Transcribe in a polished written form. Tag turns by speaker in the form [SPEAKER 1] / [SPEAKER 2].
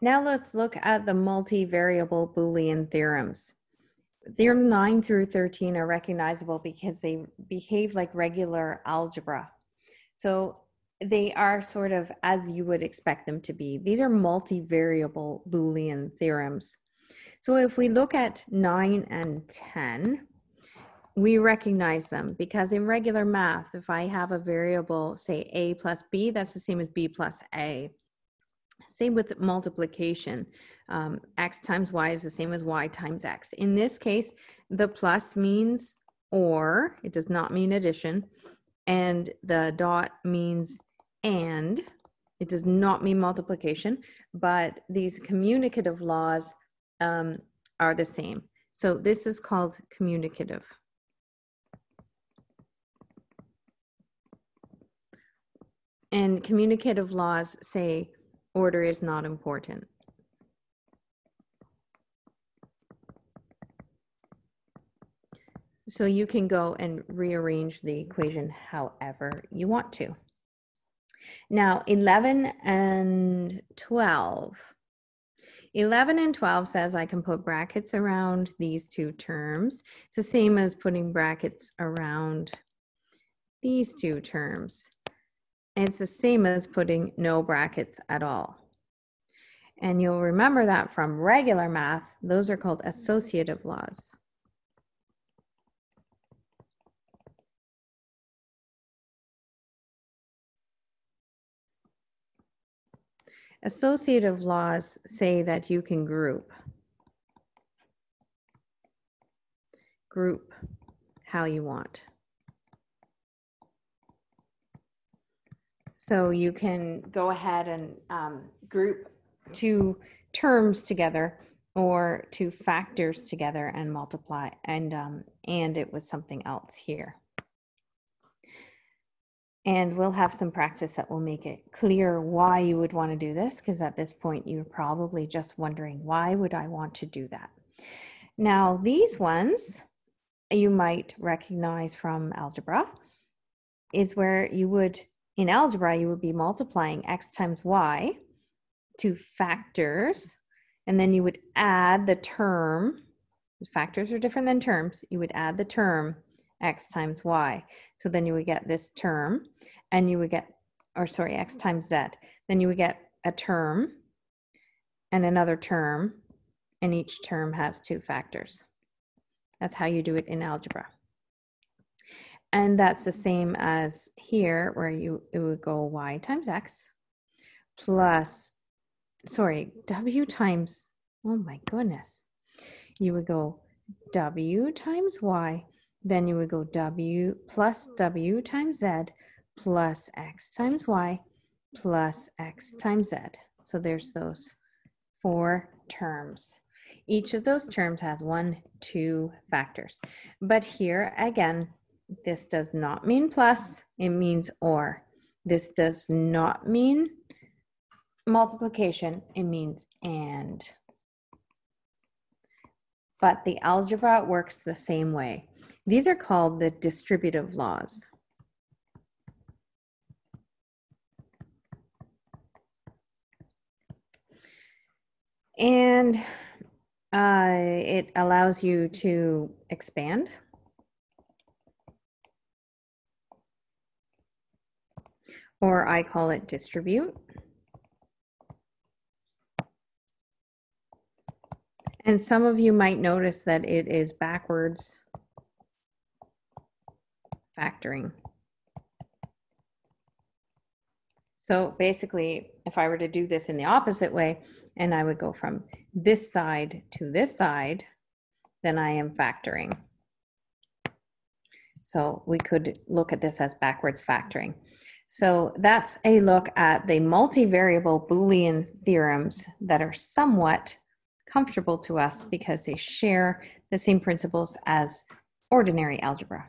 [SPEAKER 1] Now let's look at the multivariable Boolean theorems. Theorem 9 through 13 are recognizable because they behave like regular algebra. So they are sort of as you would expect them to be. These are multivariable Boolean theorems. So if we look at 9 and 10, we recognize them because in regular math, if I have a variable, say a plus b, that's the same as b plus a. Same with multiplication. X times y is the same as y times x. In this case, the plus means or, it does not mean addition, and the dot means and. It does not mean multiplication, but these communicative laws are the same. So this is called communicative. And communicative laws say order is not important. So you can go and rearrange the equation however you want to. Now, 11 and 12. 11 and 12 says I can put brackets around these two terms. It's the same as putting brackets around these two terms. It's the same as putting no brackets at all. And you'll remember that from regular math, those are called associative laws. Associative laws say that you can group how you want. So you can go ahead and group two terms together or two factors together and multiply and it with something else here. And we'll have some practice that will make it clear why you would want to do this, because at this point you're probably just wondering, why would I want to do that? Now these ones you might recognize from algebra is where you would, in algebra, you would be multiplying x times y to factors, and then you would add the term. Factors are different than terms. You would add the term x times y. So then you would get this term, and you would get, or sorry, x times z. Then you would get a term and another term, and each term has two factors. That's how you do it in algebra. And that's the same as here, where it would go y times x plus, sorry, w times, oh my goodness. You would go w times y, then you would go w plus w times z plus x times y plus x times z. So there's those four terms. Each of those terms has 1, 2 factors. But here, again, this does not mean plus, it means or. This does not mean multiplication, it means and. But the algebra works the same way. These are called the distributive laws. And it allows you to expand. Or I call it distribute. And some of you might notice that it is backwards factoring. So basically, if I were to do this in the opposite way, and I would go from this side to this side, then I am factoring. So we could look at this as backwards factoring. So that's a look at the multivariable Boolean theorems that are somewhat comfortable to us because they share the same principles as ordinary algebra.